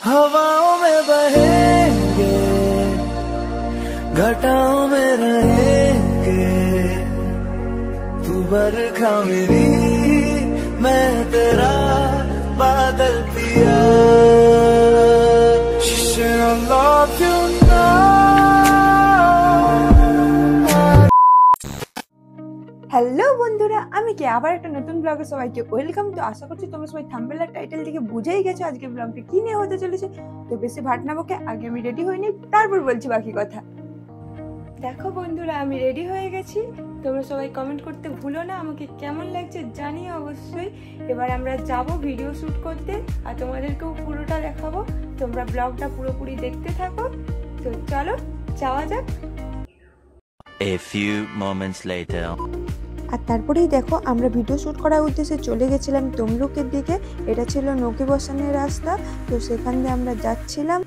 हवाओं में बहेंगे, घटाओं में रहेंगे, तू बरखा मेरी, मैं तेरा बादल पिया। I love you now. Hello বন্ধুরা, আমি কি আবার একটা নতুন ব্লগে সবাইকে ওয়েলকাম। তো আশা করছি তোমরা সবাই থাম্বনেল আর টাইটেল থেকে বুঝেই গেছো আজকে ব্লগটা কি নিয়ে হতে চলেছে। তো বেশি ভাট না বকে আগে আমি রেডি হইনি, তারপর বলছি বাকি কথা। দেখো বন্ধুরা, আমি রেডি হয়ে গেছি। তোমরা সবাই কমেন্ট করতে ভুলো না আমাকে কেমন লাগছে জানিও অবশ্যই। এবার আমরা যাব ভিডিও শুট করতে আর তোমাদেরকেও পুরোটা দেখাবো। তোমরা ব্লগটা পুরোপুরি দেখতে থাকো। তো চলো যাওয়া যাক। A few moments later. আর তারপরেই দেখো আমরা ভিডিও শ্যুট করার উদ্দেশ্যে চলে গেছিলাম তমলুকের দিকে। এটা ছিল নৌকি বসানের রাস্তা, তো সেখান দিয়ে আমরা যাচ্ছিলাম।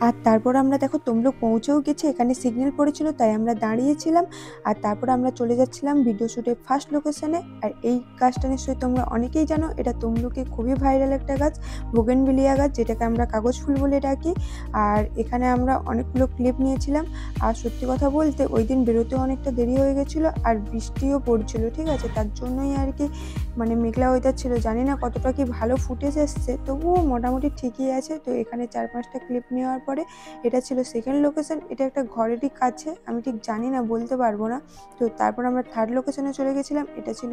আর তারপর আমরা দেখো তমলুক পৌঁছেও গেছি। এখানে সিগন্যাল পড়েছিল তাই আমরা দাঁড়িয়েছিলাম। আর তারপর আমরা চলে যাচ্ছিলাম ভিডিও শ্যুটের ফার্স্ট লোকেশনে। আর এই গাছটা নিশ্চয়ই তোমরা অনেকেই জানো, এটা তমলুকে খুবই ভাইরাল একটা গাছ, বোগেনভিলিয়া গাছ, যেটাকে আমরা কাগজ ফুল বলে ডাকি। আর এখানে আমরা অনেকগুলো ক্লিপ নিয়েছিলাম। আর সত্যি কথা বলতে ওই দিন বেরোতেও অনেকটা দেরি হয়ে গেছিলো আর বৃষ্টিও পড়ছিল, ঠিক আছে। তার জন্যই আর কি মানে মেঘলা ওয়েদার ছিল। জানি না কতটা কি ভালো ফুটেজ এসছে, তবুও মোটামুটি ঠিকই আছে। তো এখানে 4-5টা ক্লিপ নেওয়ার পরে এটা ছিল সেকেন্ড লোকেশন। এটা একটা ঘরেরই কাছে, আমি ঠিক জানি না, বলতে পারবো না। তো তারপর আমরা থার্ড লোকেশনে চলে গেছিলাম। এটা ছিল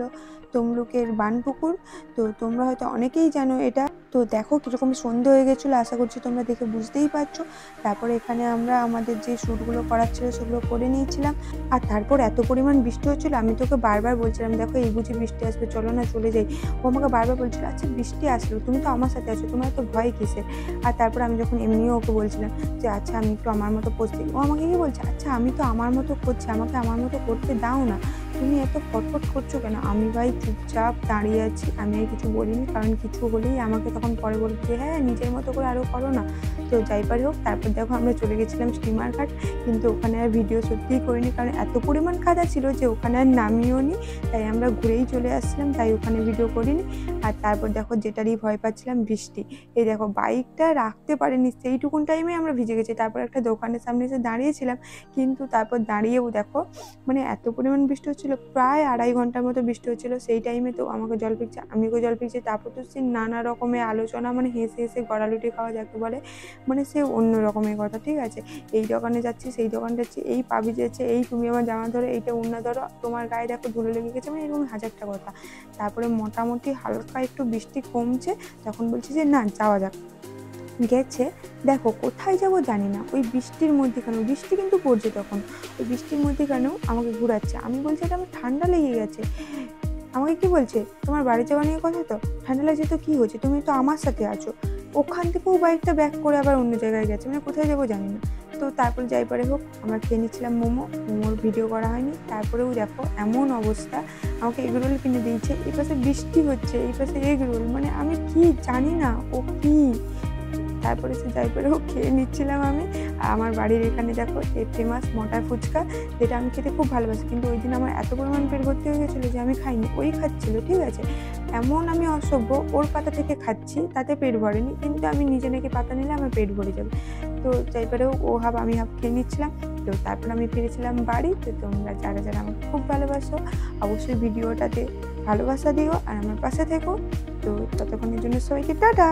তমলুকের বানপুকুর। তো তোমরা হয়তো অনেকেই জানো এটা। তো দেখো কীরকম সন্ধে হয়ে গেছিলো, আশা করছি তোমরা দেখে বুঝতেই পারছো। তারপরে এখানে আমরা আমাদের যে শ্যুটগুলো করার ছিল সেগুলো করে নিয়েছিলাম। আর তারপর এত পরিমাণ বৃষ্টি হচ্ছিলো, আমি তোকে বারবার বলছিলাম দেখো এই বুঝি বৃষ্টি আসবে, চলো না চলে যাই। ও আমাকে বারবার বলছিল আচ্ছা বৃষ্টি আসলো, তুমি তো আমার সাথে আছো, তোমার তো ভয় কিসের। আর তারপর আমি যখন এমনিও ওকে বলছিলাম যে আচ্ছা আমি একটু আমার মতো করছি, ও আমাকে কি বলছে, আচ্ছা আমি তো আমার মতো করছি, আমাকে আমার মতো করতে দাও না, তুমি এত ফটফট করছো কেন। আমি ভাই চুপচাপ দাঁড়িয়ে আছি, আমি আর কিছু বলিনি, কারণ কিছু হলেই আমাকে তখন পরে বলবে যে হ্যাঁ নিজের মতো করে আরও করো না। তো যাই পারি হোক, তারপর দেখো আমরা চলে গেছিলাম স্টিমার ঘাট। কিন্তু ওখানে আর ভিডিও সত্যিই করিনি, কারণ এত পরিমাণ কাদা ছিল যে ওখানে আর নামিও নি। তাই আমরা ঘুরেই চলে আসছিলাম, তাই ওখানে ভিডিও করিনি। আর তারপর দেখো যেটারই ভয় পাচ্ছিলাম, বৃষ্টি। এই দেখো বাইকটা রাখতে পারিনি, সেইটুকুন টাইমে আমরা ভিজে গেছি। তারপর একটা দোকানের সামনে এসে দাঁড়িয়েছিলাম, কিন্তু তারপর দাঁড়িয়েও দেখো মানে এত পরিমাণ বৃষ্টি হচ্ছিল, প্রায় 2.5 ঘন্টার মতো বৃষ্টি হচ্ছিলো। সেই টাইমে তো আমাকে জল পিকছে, আমিও জল পিকছি। তারপর তো সে নানা রকমের আলোচনা, মানে হেসে হেসে গড়ালুটি খাওয়া যাকে বলে, মানে সে অন্য রকমের কথা, ঠিক আছে। এই দোকানে যাচ্ছি, সেই দোকানে যাচ্ছি, এই পাবি যাচ্ছে, এই তুমি আমার জামা ধরো, এইটা ওড়না ধরো, তোমার গায়ে দেখো ধুলো লেগে গেছে, মানে এরকম হাজারটা কথা। তারপরে মোটামুটি হালকা একটু বৃষ্টি কমছে, তখন বলছি যে না যাওয়া যাক। গেছে, দেখো কোথায় যাব জানি না, ওই বৃষ্টির মধ্যে কেন, বৃষ্টি কিন্তু পড়ছে তখন, ওই বৃষ্টির মধ্যে কেন আমাকে ঘুরাচ্ছে। আমি বলছি এটা আমার ঠান্ডা লেগে গেছে। আমাকে কি বলছে, তোমার বাড়ি যাওয়া নিয়ে কথা, তো ঠান্ডা লাগছে তো কী হয়েছে, তুমি তো আমার সাথে আছো। ওখান থেকেও বাইকটা ব্যাক করে আবার অন্য জায়গায় গেছে, মানে কোথায় যাবো জানি না। তো তারপর যাই পারে হোক, আমরা খেয়ে নিচ্ছিলাম মোমোর ভিডিও করা হয়নি। তারপরেও দেখো এমন অবস্থা, আমাকে এগরোল কিনে দিয়েছে, এই পাশে বৃষ্টি হচ্ছে, এই পাশে এগরোল, মানে আমি কি জানি না ও কি। তারপরে সে যাই করে হোক খেয়ে নিচ্ছিলাম আমি। আমার বাড়ির এখানে দেখো এই ফেমাস মটর ফুচকা, যেটা আমি খেতে খুব ভালোবাসি। কিন্তু ওই দিন আমার এত পরিমাণ পেট ভর্তি হয়ে গেছিলো যে আমি খাইনি, ওই খাচ্ছিলো, ঠিক আছে। এমন আমি অসভ্য, ওর পাতা থেকে খাচ্ছি, তাতে পেট ভরেনি, কিন্তু আমি নিজে নাকি পাতা নিলে আমার পেট ভরে যাবে। তো যাই পারেও ও হাফ আমি হাফ খেয়ে নিচ্ছিলাম। তো তারপর আমি ফিরেছিলাম বাড়ি। তো তোমরা যারা যারা আমাকে খুব ভালোবাসো অবশ্যই ভিডিওটাতে ভালোবাসা দিও আর আমার পাশে থেকো। তো ততক্ষণের জন্য সবাইকে টাটা।